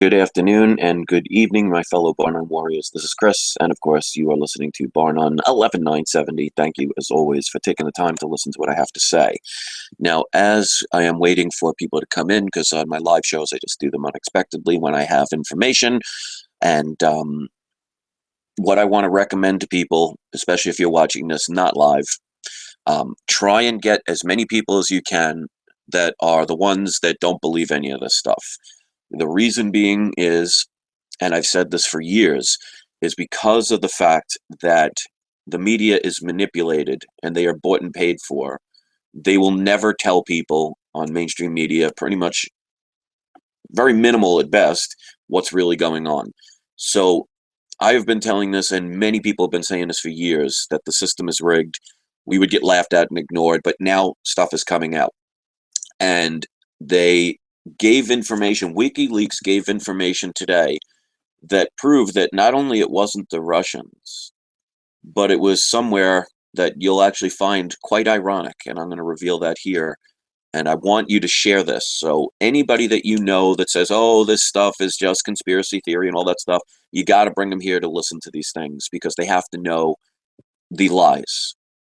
Good afternoon and good evening, my fellow Bar None warriors. This is Chris, and of course, you are listening to Bar None 11970. Thank you, as always, for taking the time to listen to what I have to say. Now, as I am waiting for people to come in, because on my live shows, I just do them unexpectedly when I have information, and what I want to recommend to people, especially if you're watching this not live, try and get as many people as you can that are the ones that don't believe any of this stuff. The reason being is, and I've said this for years, is because of the fact that the media is manipulated and they are bought and paid for. They will never tell people on mainstream media, pretty much very minimal at best, what's really going on. So I have been telling this, and many people have been saying this for years, that the system is rigged. We would get laughed at and ignored, but now stuff is coming out. And they gave information, WikiLeaks gave information today that proved that not only it wasn't the Russians, but it was somewhere that you'll actually find quite ironic, and I'm going to reveal that here. And I want you to share this. So anybody that you know that says, oh, this stuff is just conspiracy theory and all that stuff, you got to bring them here to listen to these things because they have to know the lies.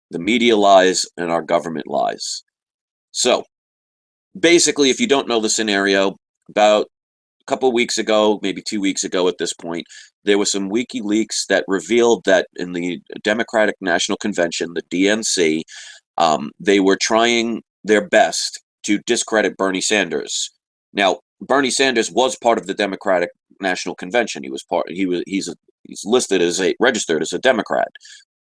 The media lies and our government lies. So basically, if you don't know the scenario, about a couple of weeks ago, maybe 2 weeks ago at this point, there was some WikiLeaks that revealed that in the Democratic National Convention, the DNC, they were trying their best to discredit Bernie Sanders. Now, Bernie Sanders was part of the Democratic National Convention. He's listed as registered as a Democrat.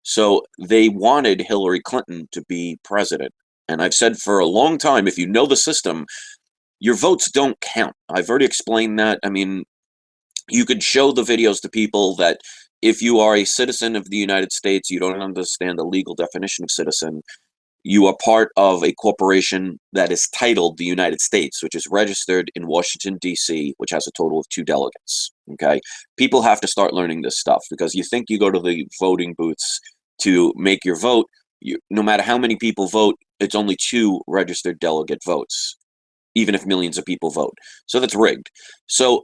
So they wanted Hillary Clinton to be president. And I've said for a long time, if you know the system, your votes don't count. I've already explained that. I mean, you could show the videos to people that if you are a citizen of the United States, you don't understand the legal definition of citizen. You are part of a corporation that is titled the United States, which is registered in Washington, D.C., which has a total of 2 delegates. Okay? People have to start learning this stuff because you think you go to the voting booths to make your vote. No matter how many people vote, it's only 2 registered delegate votes, even if millions of people vote. So that's rigged. So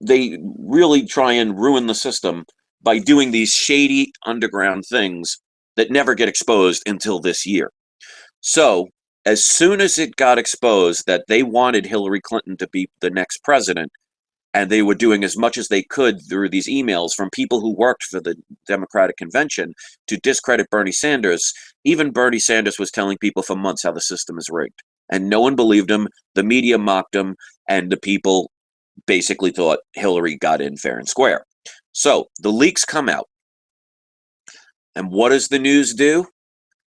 they really try and ruin the system by doing these shady underground things that never get exposed until this year. So as soon as it got exposed that they wanted Hillary Clinton to be the next president, and they were doing as much as they could through these emails from people who worked for the Democratic Convention to discredit Bernie Sanders, even Bernie Sanders was telling people for months how the system is rigged. And no one believed him. The media mocked him, and the people basically thought Hillary got in fair and square. So the leaks come out. And what does the news do?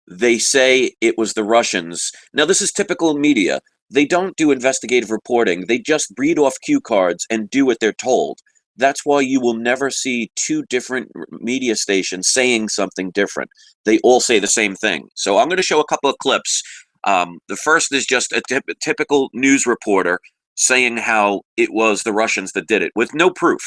They say it was the Russians. Now, this is typical media. They don't do investigative reporting. They just read off cue cards and do what they're told. That's why you will never see 2 different media stations saying something different. They all say the same thing. So I'm going to show a couple of clips. The first is just a typical news reporter saying how it was the Russians that did it with no proof.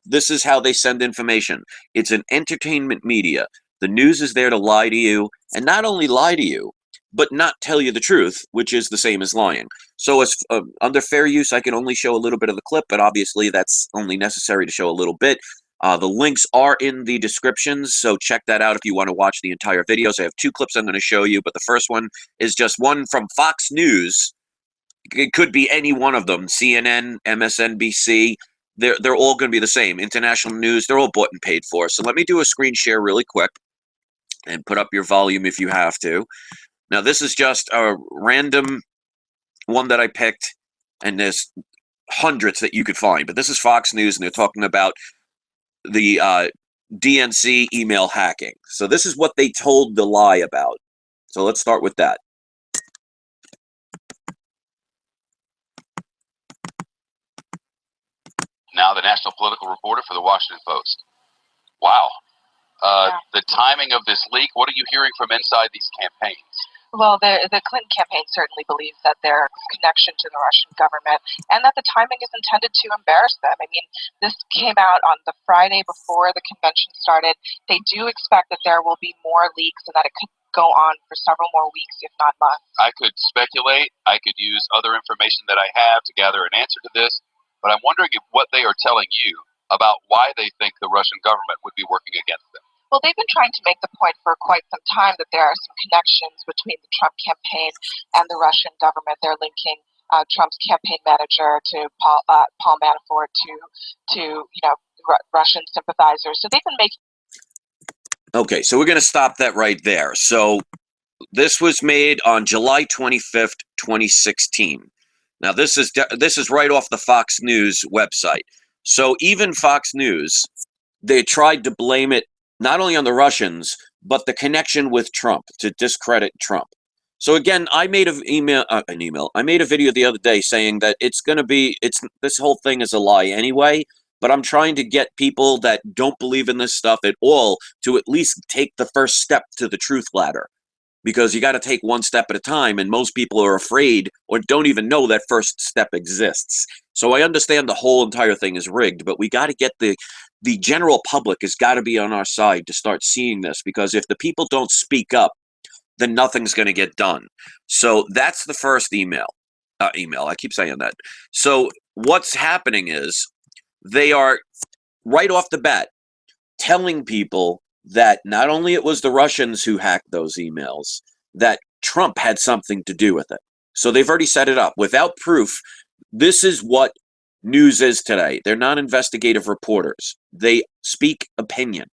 This is how they send information. It's an entertainment media. The news is there to lie to you, and not only lie to you, but not tell you the truth, which is the same as lying. So as under fair use, I can only show a little bit of the clip, but obviously that's only necessary to show a little bit. The links are in the descriptions, so check that out if you want to watch the entire videos. I have 2 clips I'm going to show you, but the first one is just one from Fox News. It could be any one of them, CNN, MSNBC. They're all going to be the same. International news, they're all bought and paid for. So let me do a screen share really quick and put up your volume if you have to. Now, this is just a random one that I picked, and there's hundreds that you could find. But this is Fox News, and they're talking about the DNC email hacking. So this is what they told the lie about. So let's start with that. Now the national political reporter for the Washington Post. Wow. The timing of this leak, what are you hearing from inside these campaigns? Well, the Clinton campaign certainly believes that there's connection to the Russian government and that the timing is intended to embarrass them. I mean, this came out on the Friday before the convention started. They do expect that there will be more leaks and that it could go on for several more weeks, if not months. I could speculate. I could use other information that I have to gather an answer to this. but I'm wondering if what they are telling you about why they think the Russian government would be working against them. Well, they've been trying to make the point for quite some time that there are some connections between the Trump campaign and the Russian government. They're linking Trump's campaign manager to Paul Manafort to Russian sympathizers. So they've been making. Okay, so we're going to stop that right there. So this was made on July 25th, 2016. Now this is right off the Fox News website. So even Fox News, they tried to blame it not only on the Russians, but the connection with Trump, to discredit Trump. So again, I made I made a video the other day saying that this whole thing is a lie anyway, but I'm trying to get people that don't believe in this stuff at all to at least take the first step to the truth ladder. Because you got to take one step at a time, and most people are afraid or don't even know that first step exists. So I understand the whole entire thing is rigged, but we got to get the general public has got to be on our side to start seeing this, because if the people don't speak up, then nothing's going to get done. So that's the first email. I keep saying that. So what's happening is they are right off the bat telling people that not only it was the Russians who hacked those emails, that Trump had something to do with it. So they've already set it up without proof. This is what news is today. They're not investigative reporters. They speak opinion.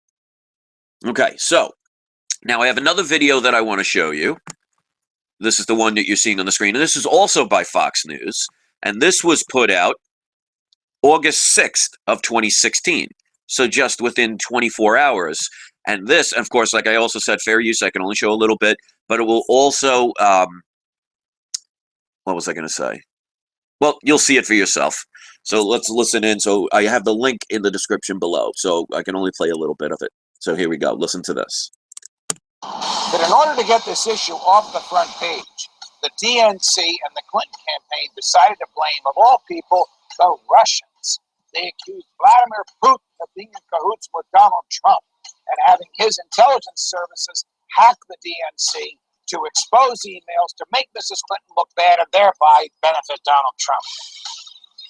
Okay, so now I have another video that I want to show you. This is the one that you're seeing on the screen. And this is also by Fox News. And this was put out August 6th of 2016. So just within 24 hours. And this, of course, like I also said, fair use, I can only show a little bit, but it will also, what was I going to say? Well, you'll see it for yourself. So let's listen in. So I have the link in the description below, so I can only play a little bit of it. So here we go. Listen to this. That in order to get this issue off the front page, the DNC and the Clinton campaign decided to blame, of all people, the Russians. They accused Vladimir Putin of being in cahoots with Donald Trump and having his intelligence services hack the DNC to expose emails to make Mrs. Clinton look bad and thereby benefit Donald Trump.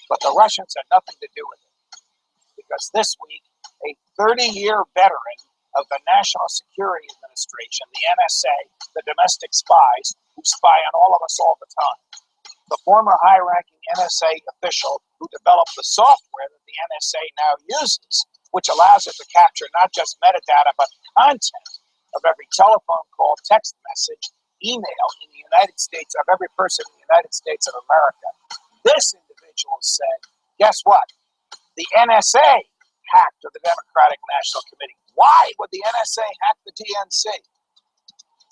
But the Russians had nothing to do with it, because this week, a 30-year veteran of the National Security Administration, the NSA, the domestic spies who spy on all of us all the time, the former high-ranking NSA official who developed the software that the NSA now uses, which allows it to capture not just metadata, but content of every telephone call, text message, email in the United States, of every person in the United States of America. This individual said, guess what? The NSA hacked the Democratic National Committee. Why would the NSA hack the DNC?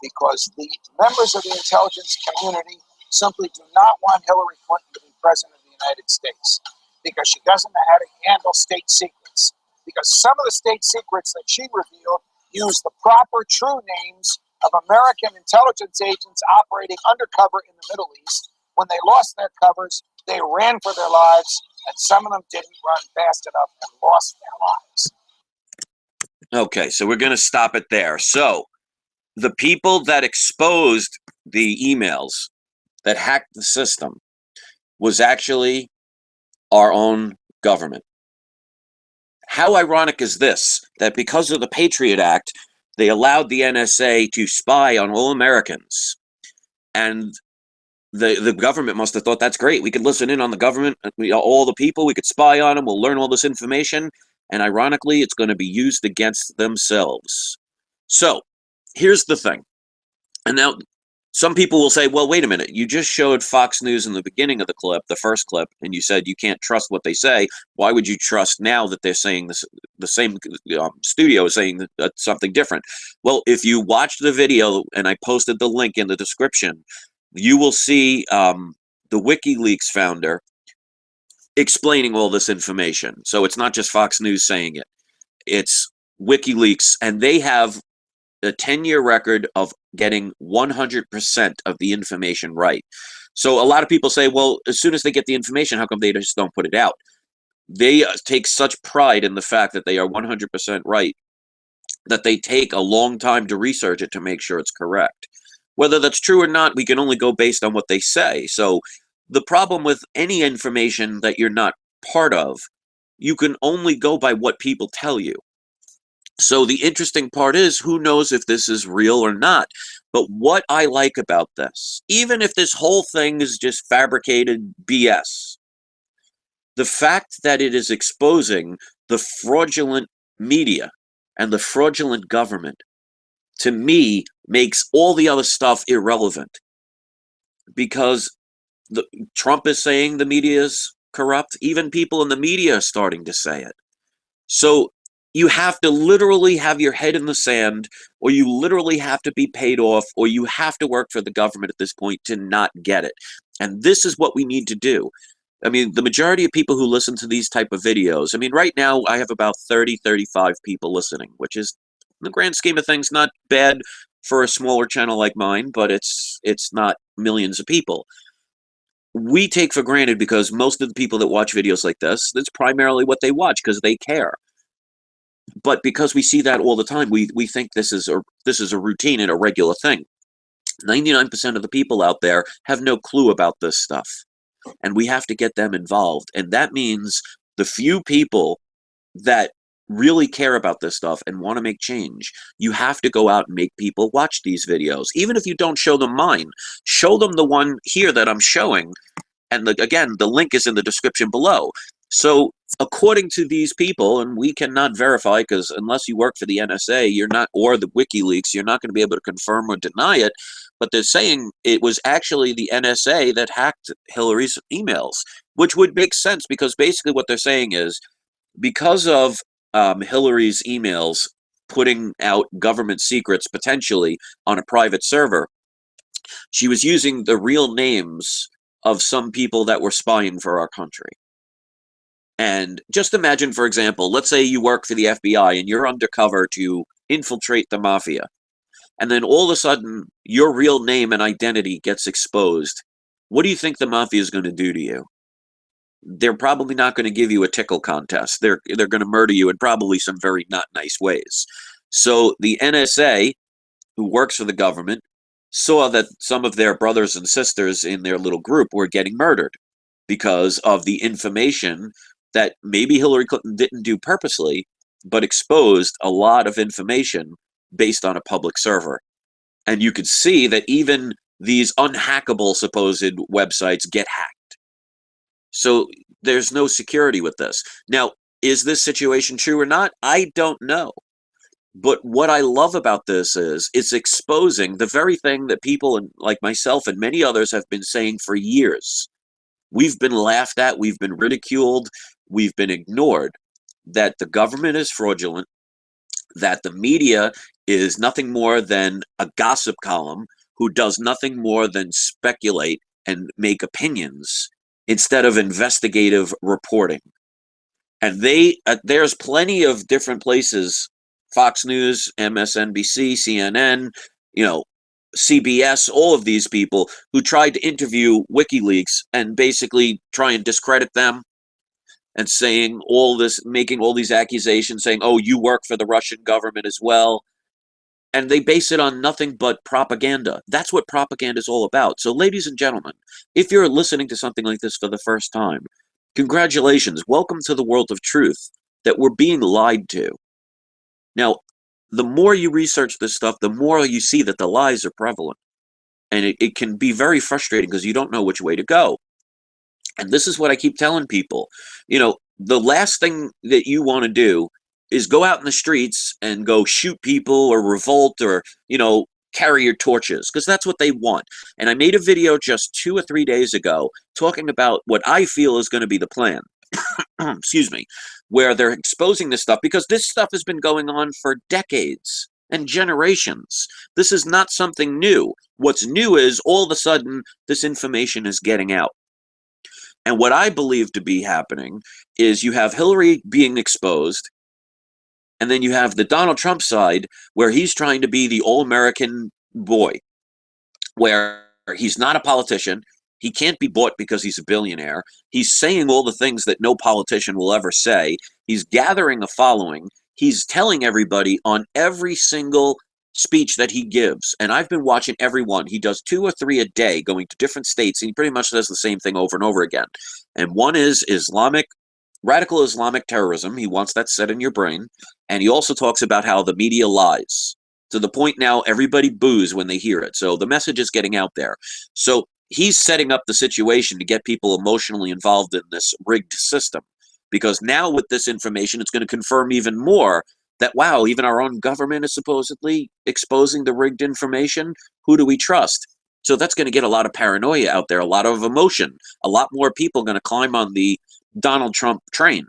Because the members of the intelligence community simply do not want Hillary Clinton to be president of the United States, because she doesn't know how to handle state secrets. Because some of the state secrets that she revealed use the proper true names of American intelligence agents operating undercover in the Middle East. When they lost their covers, they ran for their lives, and some of them didn't run fast enough and lost their lives. Okay, so we're going to stop it there. So the people that exposed the emails that hacked the system was actually our own government. How ironic is this, that because of the Patriot Act, they allowed the NSA to spy on all Americans, and the government must have thought, that's great, we could listen in on the government, all the people, we could spy on them, we'll learn all this information, and ironically, it's going to be used against themselves. So, here's the thing, and now some people will say, well, wait a minute, you just showed Fox News in the beginning of the clip, the first clip, and you said you can't trust what they say. Why would you trust now that they're saying this, the same studio is saying something different? Well, if you watch the video, and I posted the link in the description, you will see the WikiLeaks founder explaining all this information. So it's not just Fox News saying it. It's WikiLeaks, and they have a 10-year record of getting 100% of the information right. So a lot of people say, well, as soon as they get the information, how come they just don't put it out? They take such pride in the fact that they are 100% right that they take a long time to research it to make sure it's correct. Whether that's true or not, we can only go based on what they say. So the problem with any information that you're not part of, you can only go by what people tell you. So the interesting part is, who knows if this is real or not? But what I like about this, even if this whole thing is just fabricated BS, the fact that it is exposing the fraudulent media and the fraudulent government, to me, makes all the other stuff irrelevant. Because Trump is saying the media is corrupt. Even people in the media are starting to say it. So you have to literally have your head in the sand, or you literally have to be paid off, or you have to work for the government at this point to not get it. And this is what we need to do. I mean, the majority of people who listen to these type of videos, I mean, right now I have about 30, 35 people listening, which is, in the grand scheme of things, not bad for a smaller channel like mine, but it's not millions of people. We take for granted, because most of the people that watch videos like this, that's primarily what they watch because they care. But because we see that all the time, we think this is a routine and a regular thing. 99% of the people out there have no clue about this stuff, and we have to get them involved. And that means the few people that really care about this stuff and want to make change, you have to go out and make people watch these videos. Even if you don't show them mine, show them the one here that I'm showing. And again, the link is in the description below. So according to these people, and we cannot verify, because unless you work for the NSA, you're not, or the WikiLeaks, you're not going to be able to confirm or deny it. But they're saying it was actually the NSA that hacked Hillary's emails, which would make sense, because basically what they're saying is, because of Hillary's emails putting out government secrets potentially on a private server, she was using the real names of some people that were spying for our country. And just imagine, for example, let's say you work for the FBI and you're undercover to infiltrate the mafia. And then all of a sudden, your real name and identity gets exposed. What do you think the mafia is going to do to you? They're probably not going to give you a tickle contest. They're going to murder you in probably some very not nice ways. So the NSA, who works for the government, saw that some of their brothers and sisters in their little group were getting murdered because of the information that maybe Hillary Clinton didn't do purposely, but exposed a lot of information based on a public server. And you could see that even these unhackable supposed websites get hacked. So there's no security with this. Now, is this situation true or not? I don't know. But what I love about this is it's exposing the very thing that people like myself and many others have been saying for years. We've been laughed at, we've been ridiculed, we've been ignored, that the government is fraudulent, that the media is nothing more than a gossip column who does nothing more than speculate and make opinions instead of investigative reporting. And there's plenty of different places, Fox News, MSNBC, CNN, CBS, all of these people who tried to interview WikiLeaks and basically try and discredit them and saying all this, making all these accusations, saying, oh, you work for the Russian government as well. And they base it on nothing but propaganda. That's what propaganda is all about. So, ladies and gentlemen, if you're listening to something like this for the first time, congratulations. Welcome to the world of truth that we're being lied to. Now, the more you research this stuff, the more you see that the lies are prevalent. And it can be very frustrating because you don't know which way to go. And this is what I keep telling people. The last thing that you want to do is go out in the streets and go shoot people or revolt or, carry your torches, because that's what they want. And I made a video just 2 or 3 days ago talking about what I feel is going to be the plan. Excuse me, where they're exposing this stuff, because this stuff has been going on for decades and generations. This is not something new. What's new is all of a sudden this information is getting out. And what I believe to be happening is you have Hillary being exposed, and then you have the Donald Trump side where he's trying to be the all-American boy, where he's not a politician. He can't be bought because he's a billionaire. He's saying all the things that no politician will ever say. He's gathering a following. He's telling everybody on every single speech that he gives, and I've been watching every one. He does 2 or 3 a day, going to different states, and he pretty much does the same thing over and over again. And one is Islamic radical Islamic terrorism. He wants that set in your brain. And he also talks about how the media lies to the point now everybody boos when they hear it. So the message is getting out there. So he's setting up the situation to get people emotionally involved in this rigged system. Because now with this information, it's going to confirm even more that, wow, even our own government is supposedly exposing the rigged information. Who do we trust? So that's going to get a lot of paranoia out there, a lot of emotion, a lot more people going to climb on the Donald Trump train.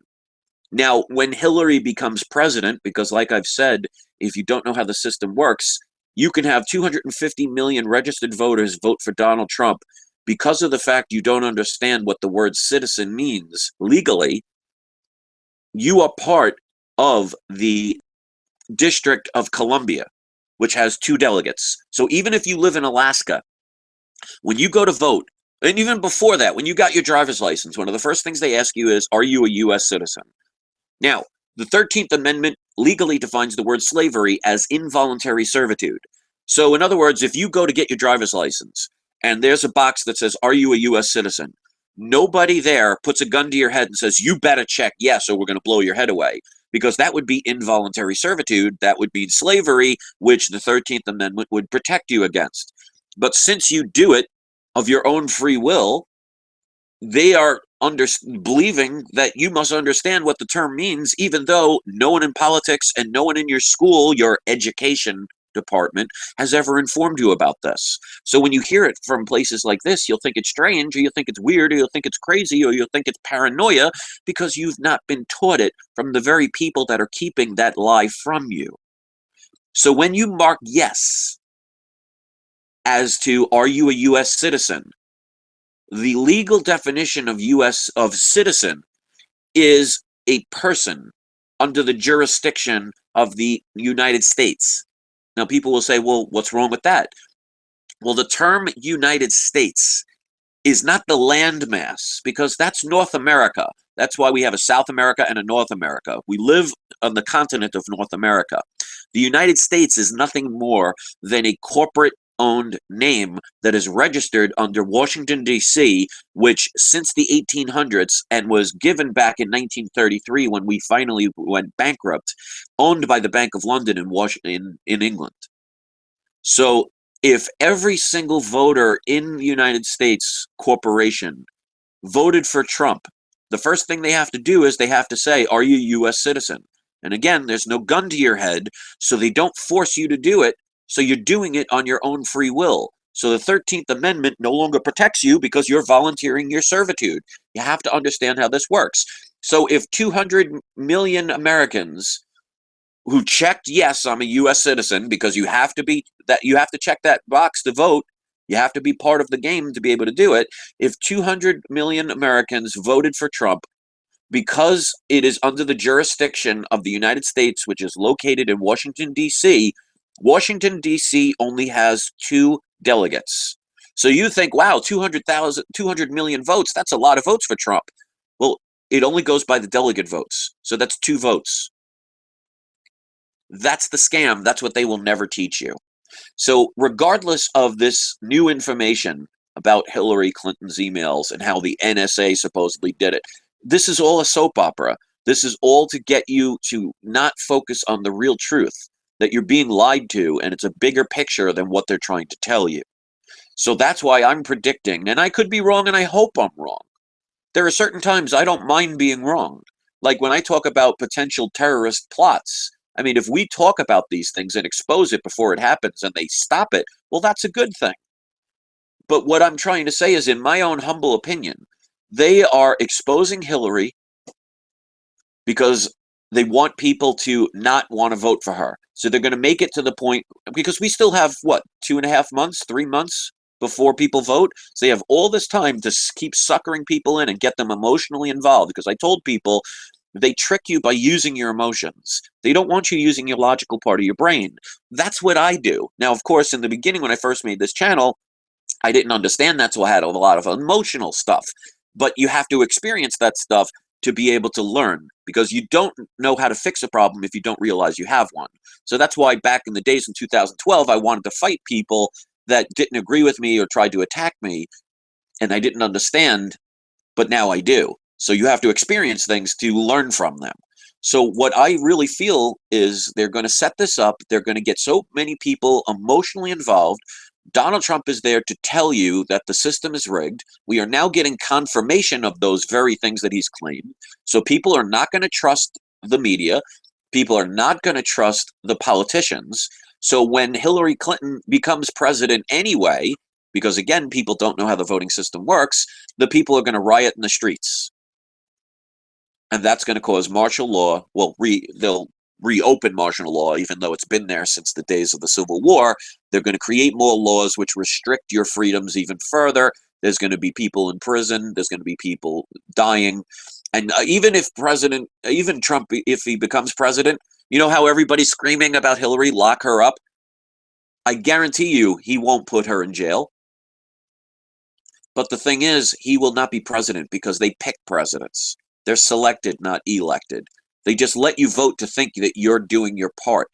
Now, when Hillary becomes president, because like I've said, if you don't know how the system works, you can have 250 million registered voters vote for Donald Trump. Because of the fact you don't understand what the word citizen means legally, you are part of the District of Columbia, which has 2 delegates. So even if you live in Alaska, when you go to vote, and even before that, when you got your driver's license, one of the first things they ask you is, are you a U.S. citizen? Now, the 13th Amendment legally defines the word slavery as involuntary servitude. So in other words, if you go to get your driver's license, and there's a box that says, are you a U.S. citizen? Nobody there puts a gun to your head and says, you better check yes, or we're going to blow your head away. Because that would be involuntary servitude. That would be slavery, which the 13th Amendment would protect you against. But since you do it of your own free will, they are believing that you must understand what the term means, even though no one in politics and no one in your school, your education department, has ever informed you about this. So when you hear it from places like this, you'll think it's strange, or you'll think it's weird, or you'll think it's crazy, or you'll think it's paranoia, because you've not been taught it from the very people that are keeping that lie from you. So when you mark yes as to, are you a U.S. citizen? The legal definition of citizen is a person under the jurisdiction of the United States. Now, people will say, well, what's wrong with that? Well, the term United States is not the landmass, because that's North America. That's why we have a South America and a North America. We live on the continent of North America. The United States is nothing more than a corporate-owned name that is registered under Washington, D.C., which since the 1800s, and was given back in 1933 when we finally went bankrupt, owned by the Bank of London in England. So if every single voter in the United States corporation voted for Trump, the first thing they have to do is they have to say, are you a U.S. citizen? And again, there's no gun to your head, so they don't force you to do it, so you're doing it on your own free will. So the 13th Amendment no longer protects you because you're volunteering your servitude. You have to understand how this works. So if 200 million Americans who checked yes, I'm a U.S. citizen, because you have to check that box to vote. You have to be part of the game to be able to do it. If 200 million Americans voted for Trump, because it is under the jurisdiction of the United States, which is located in Washington, D.C., Washington, D.C. only has 2 delegates. So you think, wow, 200 million votes, that's a lot of votes for Trump. Well, it only goes by the delegate votes. So that's 2 votes. That's the scam. That's what they will never teach you. So regardless of this new information about Hillary Clinton's emails and how the NSA supposedly did it, this is all a soap opera. This is all to get you to not focus on the real truth, that you're being lied to, and it's a bigger picture than what they're trying to tell you. So that's why I'm predicting, and I could be wrong, and I hope I'm wrong. There are certain times I don't mind being wrong. Like when I talk about potential terrorist plots, I mean, if we talk about these things and expose it before it happens and they stop it, well, that's a good thing. But what I'm trying to say is, in my own humble opinion, they are exposing Hillary because they want people to not want to vote for her. So they're going to make it to the point, because we still have, what, 2.5 months, 3 months before people vote? So they have all this time to keep suckering people in and get them emotionally involved, because I told people, they trick you by using your emotions. They don't want you using your logical part of your brain. That's what I do. Now, of course, in the beginning when I first made this channel, I didn't understand that, so I had a lot of emotional stuff. But you have to experience that stuff to be able to learn, because you don't know how to fix a problem if you don't realize you have one. So that's why back in the days in 2012, I wanted to fight people that didn't agree with me or tried to attack me, and I didn't understand, but now I do. So you have to experience things to learn from them. So what I really feel is they're going to set this up. They're going to get so many people emotionally involved. Donald Trump is there to tell you that the system is rigged. We are now getting confirmation of those very things that he's claimed. So people are not going to trust the media. People are not going to trust the politicians. So when Hillary Clinton becomes president anyway, because again, people don't know how the voting system works, the people are going to riot in the streets. And that's going to cause martial law. Well, they'll reopen martial law, even though it's been there since the days of the Civil War. They're going to create more laws which restrict your freedoms even further. There's going to be people in prison. There's going to be people dying. And even Trump, if he becomes president, you know how everybody's screaming about Hillary, lock her up? I guarantee you he won't put her in jail. But the thing is, he will not be president because they pick presidents. They're selected, not elected. They just let you vote to think that you're doing your part.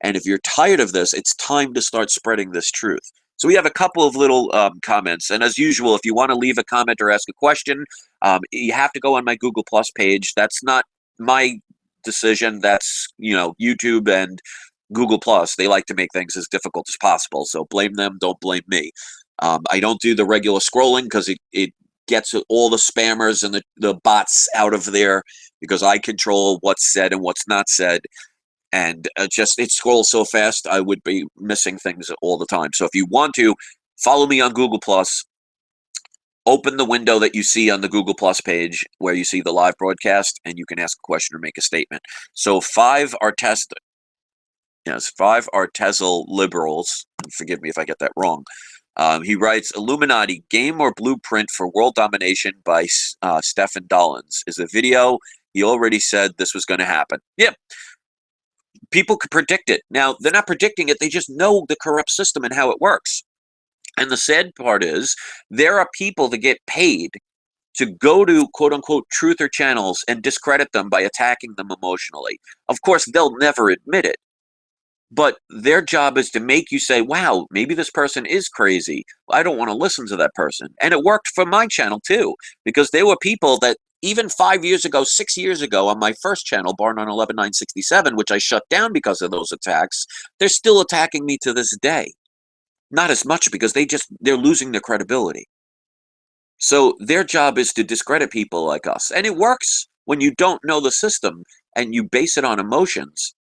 And if you're tired of this, it's time to start spreading this truth. So we have a couple of little comments. And as usual, if you want to leave a comment or ask a question, you have to go on my Google Plus page. That's not my decision. That's, YouTube and Google Plus. They like to make things as difficult as possible. So blame them. Don't blame me. I don't do the regular scrolling because it gets all the spammers and the bots out of there because I control what's said and what's not said. And it scrolls so fast, I would be missing things all the time. So if you want to, follow me on Google+. Open the window that you see on the Google Plus page where you see the live broadcast, and you can ask a question or make a statement. So 5 Artesel liberals, forgive me if I get that wrong, he writes, Illuminati, game or blueprint for world domination by Stephen Dollins. Is a video. He already said this was going to happen. Yep. People could predict it. Now, they're not predicting it. They just know the corrupt system and how it works. And the sad part is there are people that get paid to go to quote-unquote truther channels and discredit them by attacking them emotionally. Of course, they'll never admit it. But their job is to make you say, wow, maybe this person is crazy. I don't want to listen to that person. And it worked for my channel too, because there were people that even 5 years ago, 6 years ago on my first channel, Barn on 11967, which I shut down because of those attacks, they're still attacking me to this day. Not as much because they're losing their credibility. So their job is to discredit people like us. And it works when you don't know the system and you base it on emotions.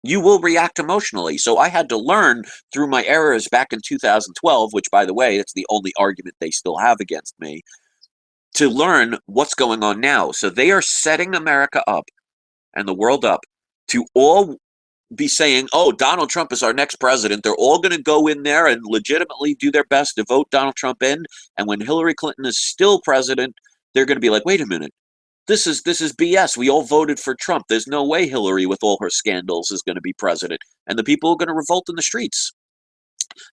You will react emotionally. So I had to learn through my errors back in 2012, which, by the way, it's the only argument they still have against me, to learn what's going on now. So they are setting America up and the world up to all be saying, oh, Donald Trump is our next president. They're all going to go in there and legitimately do their best to vote Donald Trump in. And when Hillary Clinton is still president, they're going to be like, wait a minute. This is BS. We all voted for Trump. There's no way Hillary, with all her scandals, is going to be president. And the people are going to revolt in the streets.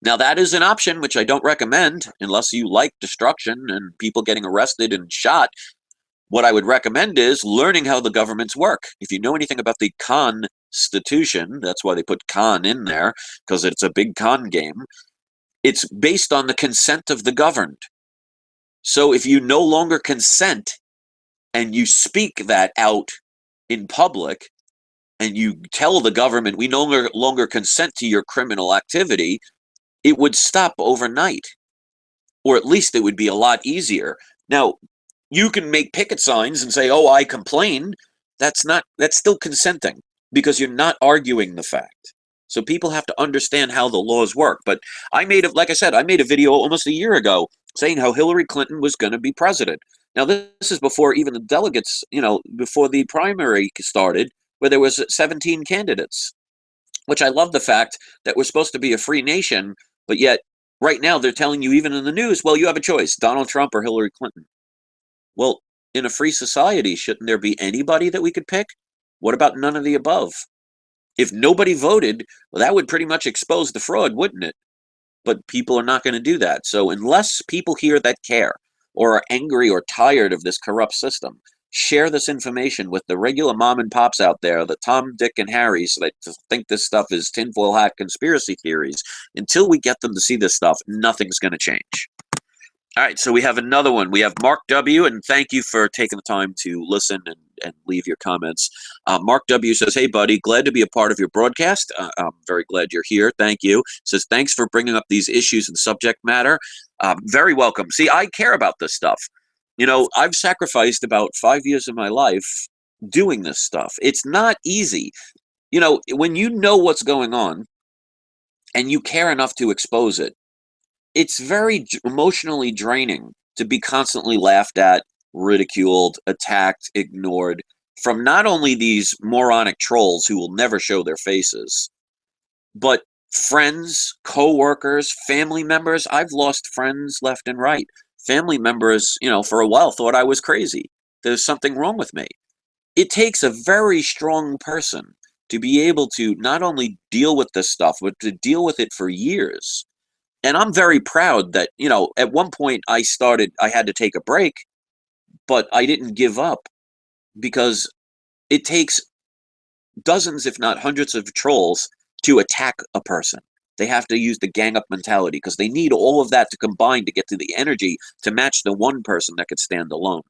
Now, that is an option, which I don't recommend, unless you like destruction and people getting arrested and shot. What I would recommend is learning how the governments work. If you know anything about the Constitution, that's why they put con in there, because it's a big con game. It's based on the consent of the governed. So if you no longer consent, and you speak that out in public, and you tell the government, we no longer consent to your criminal activity, it would stop overnight. Or at least it would be a lot easier. Now, you can make picket signs and say, oh, I complain. That's still consenting, because you're not arguing the fact. So people have to understand how the laws work. But like I said, I made a video almost a year ago saying how Hillary Clinton was going to be president. Now, this is before even the delegates, before the primary started, where there was 17 candidates, which I love the fact that we're supposed to be a free nation, but yet right now they're telling you, even in the news, well, you have a choice, Donald Trump or Hillary Clinton. Well, in a free society, shouldn't there be anybody that we could pick? What about none of the above? If nobody voted, well, that would pretty much expose the fraud, wouldn't it? But people are not going to do that. So unless people here that care or are angry or tired of this corrupt system, share this information with the regular mom and pops out there, the Tom, Dick, and Harrys that think this stuff is tinfoil hat conspiracy theories. Until we get them to see this stuff, nothing's going to change. All right, so we have another one. We have Mark W., and thank you for taking the time to listen and leave your comments. Mark W. says, hey, buddy, glad to be a part of your broadcast. I'm very glad you're here. Thank you. Says, thanks for bringing up these issues and subject matter. Very welcome. See, I care about this stuff. You know, I've sacrificed about 5 years of my life doing this stuff. It's not easy. You know, when you know what's going on and you care enough to expose it, it's very emotionally draining to be constantly laughed at, ridiculed, attacked, ignored from not only these moronic trolls who will never show their faces, but friends, co-workers, family members. I've lost friends left and right. Family members, you know, for a while thought I was crazy. There's something wrong with me. It takes a very strong person to be able to not only deal with this stuff, but to deal with it for years. And I'm very proud that, you know, at one point I had to take a break, but I didn't give up because it takes dozens, if not hundreds of trolls to attack a person. They have to use the gang up mentality because they need all of that to combine to get to the energy to match the one person that could stand alone.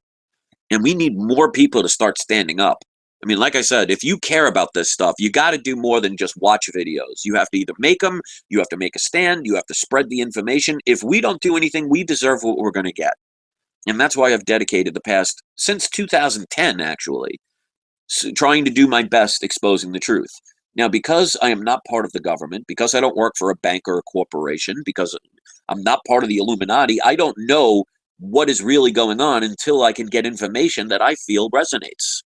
And we need more people to start standing up. I mean, like I said, if you care about this stuff, you got to do more than just watch videos. You have to either make them, you have to make a stand, you have to spread the information. If we don't do anything, we deserve what we're going to get. And that's why I've dedicated the past, since 2010 actually, trying to do my best exposing the truth. Now, because I am not part of the government, because I don't work for a bank or a corporation, because I'm not part of the Illuminati, I don't know what is really going on until I can get information that I feel resonates.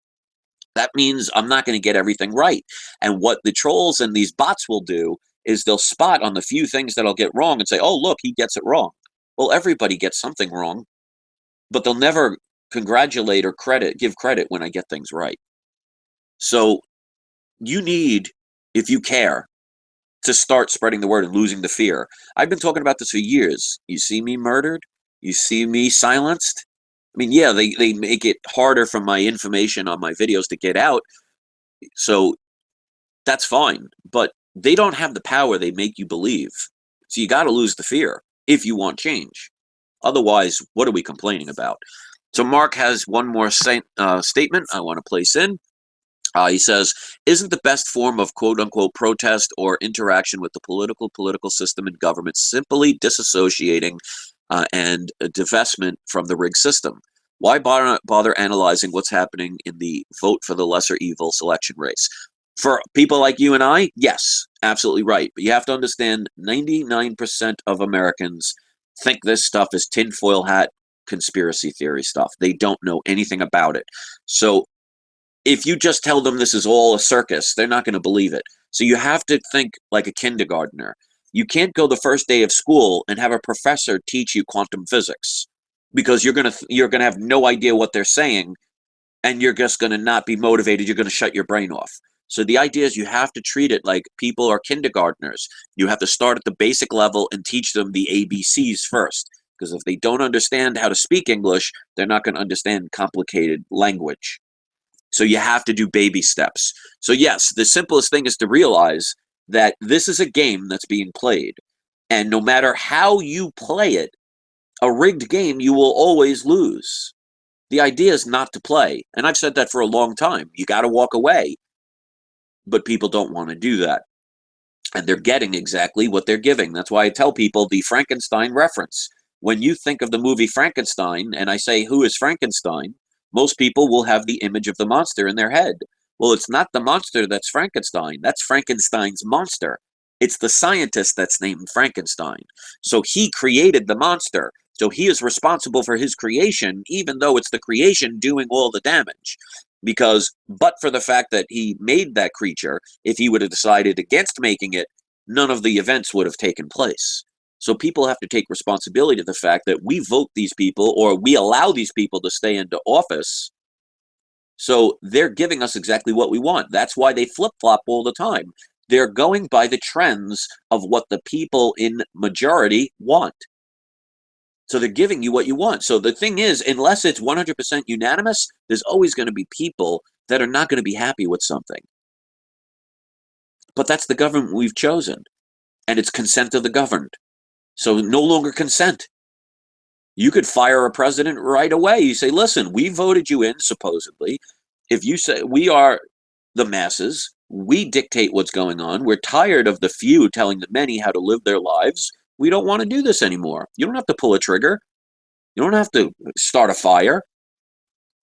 That means I'm not going to get everything right. And what the trolls and these bots will do is they'll spot on the few things that I'll get wrong and say, oh, look, he gets it wrong. Well, everybody gets something wrong, but they'll never congratulate or give credit when I get things right. So you need, if you care, to start spreading the word and losing the fear. I've been talking about this for years. You see me murdered? You see me silenced? I mean, yeah, they make it harder for my information on my videos to get out, so that's fine. But they don't have the power they make you believe. So you got to lose the fear if you want change. Otherwise, what are we complaining about? So Mark has one more statement I want to place in. He says, isn't the best form of quote-unquote protest or interaction with the political system and government simply disassociating and a divestment from the rigged system? Why bother analyzing what's happening in the vote for the lesser evil selection race? For people like you and I, yes, absolutely right. But you have to understand 99% of Americans think this stuff is tinfoil hat conspiracy theory stuff. They don't know anything about it. So if you just tell them this is all a circus, they're not going to believe it. So you have to think like a kindergartner. You can't go the first day of school and have a professor teach you quantum physics because you're going to have no idea what they're saying and you're just going to not be motivated. You're going to shut your brain off. So the idea is you have to treat it like people are kindergartners. You have to start at the basic level and teach them the ABCs first. Because if they don't understand how to speak English, they're not going to understand complicated language. So you have to do baby steps. So yes, the simplest thing is to realize that this is a game that's being played. And no matter how you play it, a rigged game, you will always lose. The idea is not to play. And I've said that for a long time. You got to walk away. But people don't want to do that. And they're getting exactly what they're giving. That's why I tell people the Frankenstein reference. When you think of the movie Frankenstein, and I say, who is Frankenstein? Most people will have the image of the monster in their head. Well, it's not the monster that's Frankenstein. That's Frankenstein's monster. It's the scientist that's named Frankenstein. So he created the monster. So he is responsible for his creation, even though it's the creation doing all the damage. Because, but for the fact that he made that creature, if he would have decided against making it, none of the events would have taken place. So people have to take responsibility to the fact that we vote these people or we allow these people to stay into office. So they're giving us exactly what we want. That's why they flip-flop all the time. They're going by the trends of what the people in majority want. So they're giving you what you want. So the thing is, unless it's 100% unanimous, there's always going to be people that are not going to be happy with something. But that's the government we've chosen. And it's consent of the governed. So no longer consent. You could fire a president right away. You say, listen, we voted you in, supposedly. If you say we are the masses, we dictate what's going on. We're tired of the few telling the many how to live their lives. We don't want to do this anymore. You don't have to pull a trigger. You don't have to start a fire.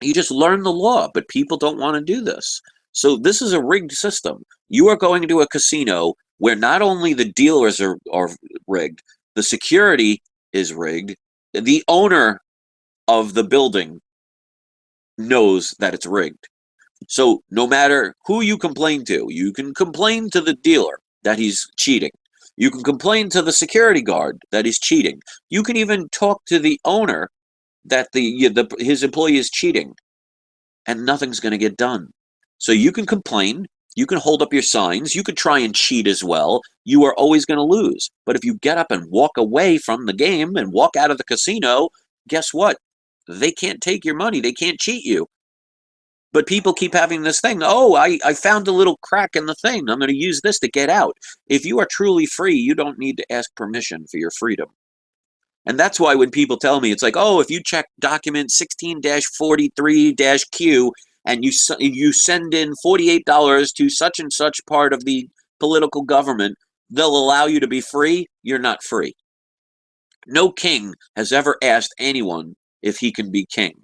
You just learn the law, but people don't want to do this. So this is a rigged system. You are going to a casino where not only the dealers are rigged, the security is rigged, the owner of the building knows that it's rigged. So no matter who you complain to, you can complain to the dealer that he's cheating. You can complain to the security guard that he's cheating. You can even talk to the owner that his employee is cheating, and nothing's going to get done. So you can complain, you can hold up your signs, you could try and cheat as well. You are always going to lose. But if you get up and walk away from the game and walk out of the casino, guess what? They can't take your money. They can't cheat you. But people keep having this thing. Oh, I found a little crack in the thing. I'm going to use this to get out. If you are truly free, you don't need to ask permission for your freedom. And that's why when people tell me, it's like, oh, if you check document 16-43-Q and you send in $48 to such and such part of the political government, they'll allow you to be free. You're not free. No king has ever asked anyone if he can be king.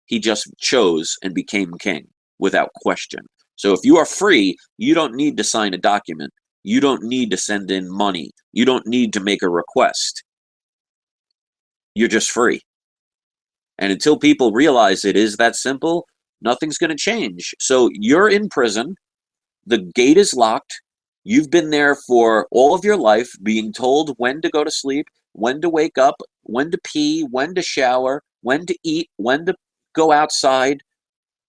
He just chose and became king without question. So if you are free, you don't need to sign a document. You don't need to send in money. You don't need to make a request. You're just free. And until people realize it is that simple, nothing's going to change. So you're in prison. The gate is locked. You've been there for all of your life, being told when to go to sleep, when to wake up, when to pee, when to shower, when to eat, when to go outside,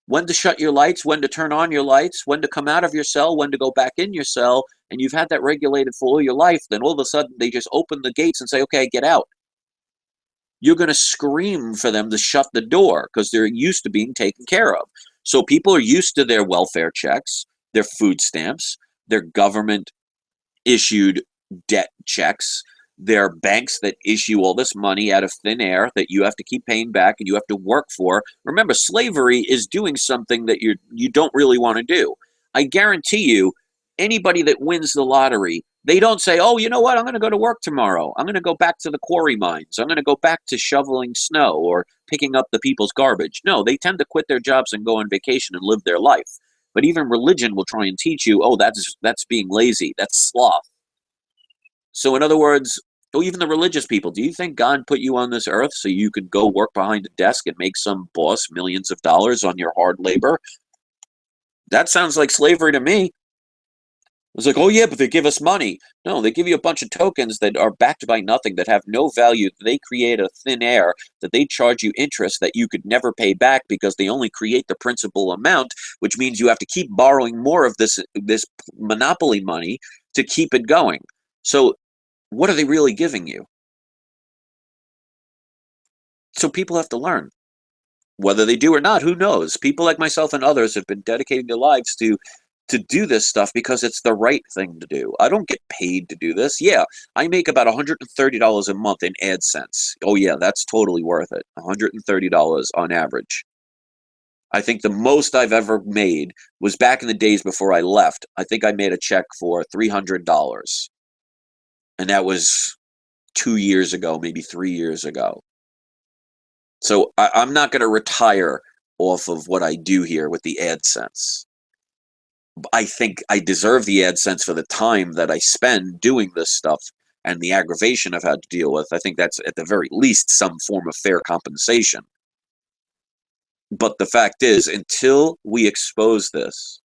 when to shut your lights, when to turn on your lights, when to come out of your cell, when to go back in your cell. And you've had that regulated for all your life. Then all of a sudden they just open the gates and say, okay, get out. You're going to scream for them to shut the door because they're used to being taken care of. So people are used to their welfare checks, their food stamps, their government issued debt checks, their banks that issue all this money out of thin air that you have to keep paying back and you have to work for. Remember, slavery is doing something that you don't really want to do. I guarantee you, anybody that wins the lottery, they don't say, oh, you know what, I'm going to go to work tomorrow. I'm going to go back to the quarry mines. I'm going to go back to shoveling snow or picking up the people's garbage. No, they tend to quit their jobs and go on vacation and live their life. But even religion will try and teach you, oh, that's being lazy. That's sloth. So in other words, even the religious people, do you think God put you on this earth so you could go work behind a desk and make some boss millions of dollars on your hard labor? That sounds like slavery to me. It's like, oh yeah, but they give us money. No, they give you a bunch of tokens that are backed by nothing, that have no value. They create a thin air, that they charge you interest that you could never pay back because they only create the principal amount, which means you have to keep borrowing more of this monopoly money to keep it going. So what are they really giving you? So people have to learn. Whether they do or not, who knows? People like myself and others have been dedicating their lives to do this stuff because it's the right thing to do. I don't get paid to do this. Yeah, I make about $130 a month in AdSense. Oh yeah, that's totally worth it. $130 on average. I think the most I've ever made was back in the days before I left. I think I made a check for $300. And that was 2 years ago, maybe 3 years ago. So I'm not going to retire off of what I do here with the AdSense. I think I deserve the AdSense for the time that I spend doing this stuff and the aggravation I've had to deal with. I think that's at the very least some form of fair compensation. But the fact is, until we expose this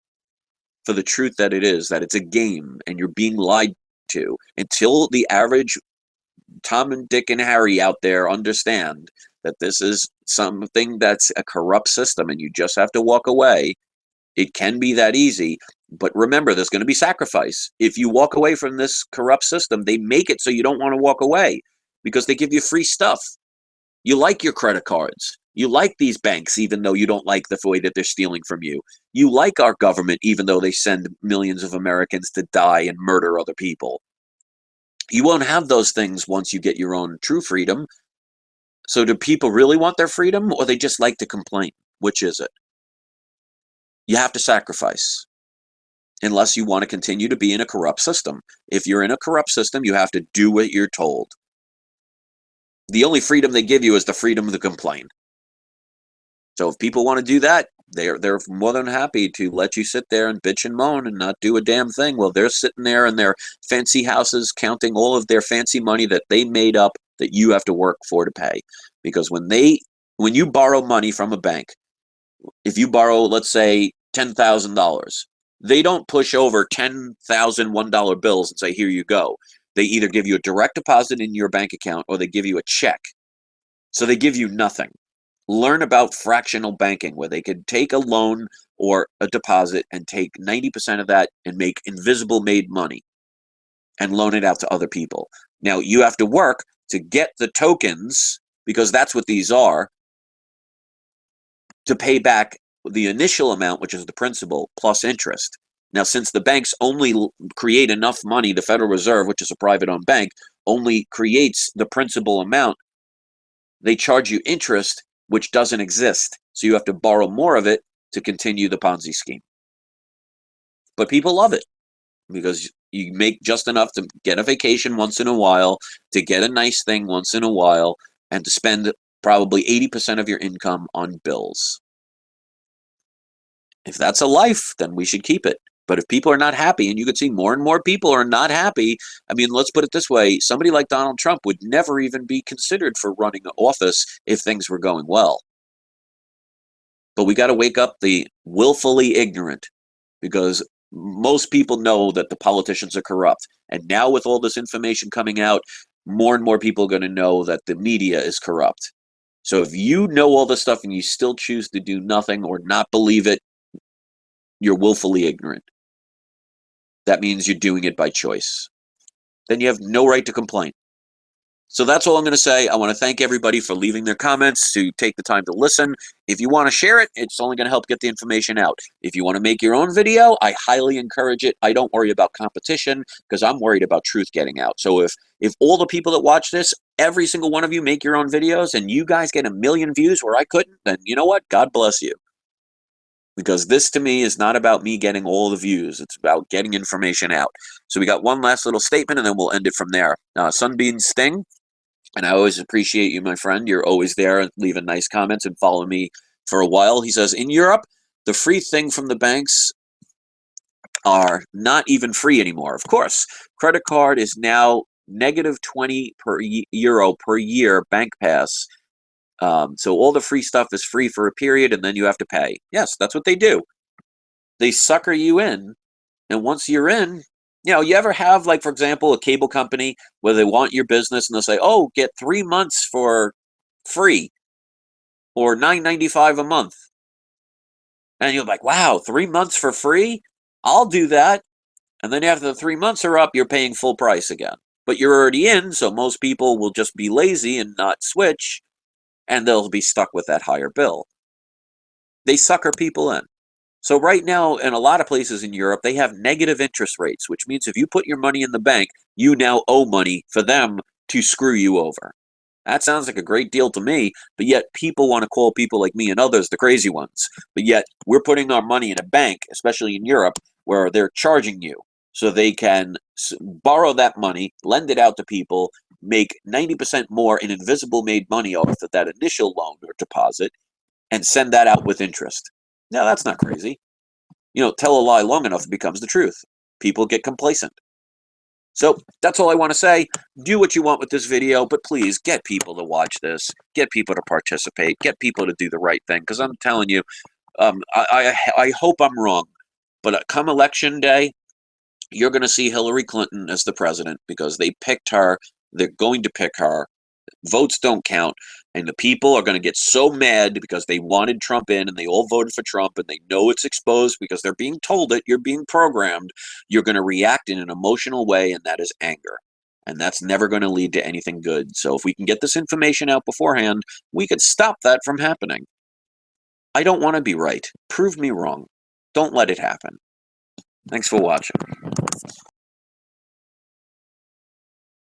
for the truth that it is, that it's a game and you're being lied to, until the average Tom and Dick and Harry out there understand that this is something that's a corrupt system and you just have to walk away, it can be that easy. But remember, there's going to be sacrifice. If you walk away from this corrupt system, they make it so you don't want to walk away because they give you free stuff. You like your credit cards. You like these banks, even though you don't like the way that they're stealing from you. You like our government, even though they send millions of Americans to die and murder other people. You won't have those things once you get your own true freedom. So do people really want their freedom, or they just like to complain? Which is it? You have to sacrifice, unless you want to continue to be in a corrupt system. If you're in a corrupt system, you have to do what you're told. The only freedom they give you is the freedom to complain. So if people want to do that, they're more than happy to let you sit there and bitch and moan and not do a damn thing. Well, they're sitting there in their fancy houses counting all of their fancy money that they made up that you have to work for to pay. Because when you borrow money from a bank, if you borrow, let's say, $10,000, they don't push over 10,000 $1 bills and say, here you go. They either give you a direct deposit in your bank account or they give you a check. So they give you nothing. Learn about fractional banking, where they could take a loan or a deposit and take 90% of that and make invisible made money and loan it out to other people. Now, you have to work to get the tokens, because that's what these are, to pay back the initial amount, which is the principal, plus interest. Now, since the banks only create enough money, the Federal Reserve, which is a private-owned bank, only creates the principal amount, they charge you interest, which doesn't exist. So you have to borrow more of it to continue the Ponzi scheme. But people love it because you make just enough to get a vacation once in a while, to get a nice thing once in a while, and to spend probably 80% of your income on bills. If that's a life, then we should keep it. But if people are not happy, and you could see more and more people are not happy, I mean, let's put it this way, somebody like Donald Trump would never even be considered for running office if things were going well. But we got to wake up the willfully ignorant, because most people know that the politicians are corrupt. And now with all this information coming out, more and more people are going to know that the media is corrupt. So if you know all this stuff and you still choose to do nothing or not believe it, you're willfully ignorant. That means you're doing it by choice. Then you have no right to complain. So that's all I'm going to say. I want to thank everybody for leaving their comments, to take the time to listen. If you want to share it, it's only going to help get the information out. If you want to make your own video, I highly encourage it. I don't worry about competition because I'm worried about truth getting out. So if all the people that watch this, every single one of you make your own videos and you guys get 1 million views where I couldn't, then you know what? God bless you. Because this, to me, is not about me getting all the views. It's about getting information out. So we got one last little statement, and then we'll end it from there. Sunbeam Sting, and I always appreciate you, my friend. You're always there, leaving nice comments and following me for a while. He says, in Europe, the free thing from the banks are not even free anymore. Of course, credit card is now negative 20 euro per year bank pass. So all the free stuff is free for a period, and then you have to pay. Yes, that's what they do. They sucker you in, and once you're in, you ever have, like, for example, a cable company where they want your business and they'll say, oh, get 3 months for free or $9.95 a month. And you're like, wow, 3 months for free? I'll do that. And then after the 3 months are up, you're paying full price again. But you're already in, so most people will just be lazy and not switch, and they'll be stuck with that higher bill. They sucker people in. So right now, in a lot of places in Europe, they have negative interest rates, which means if you put your money in the bank, you now owe money for them to screw you over. That sounds like a great deal to me, but yet people want to call people like me and others the crazy ones. But yet we're putting our money in a bank, especially in Europe, where they're charging you. So they can borrow that money, lend it out to people, make 90% more in invisible made money off of that initial loan or deposit, and send that out with interest. Now, that's not crazy. Tell a lie long enough, it becomes the truth. People get complacent. So that's all I want to say. Do what you want with this video, but please get people to watch this. Get people to participate. Get people to do the right thing. Because I'm telling you, I hope I'm wrong. But come election day, you're going to see Hillary Clinton as the president because they picked her. They're going to pick her. Votes don't count. And the people are going to get so mad because they wanted Trump in and they all voted for Trump and they know it's exposed because they're being told it. You're being programmed. You're going to react in an emotional way, and that is anger. And that's never going to lead to anything good. So if we can get this information out beforehand, we could stop that from happening. I don't want to be right. Prove me wrong. Don't let it happen. Thanks for watching.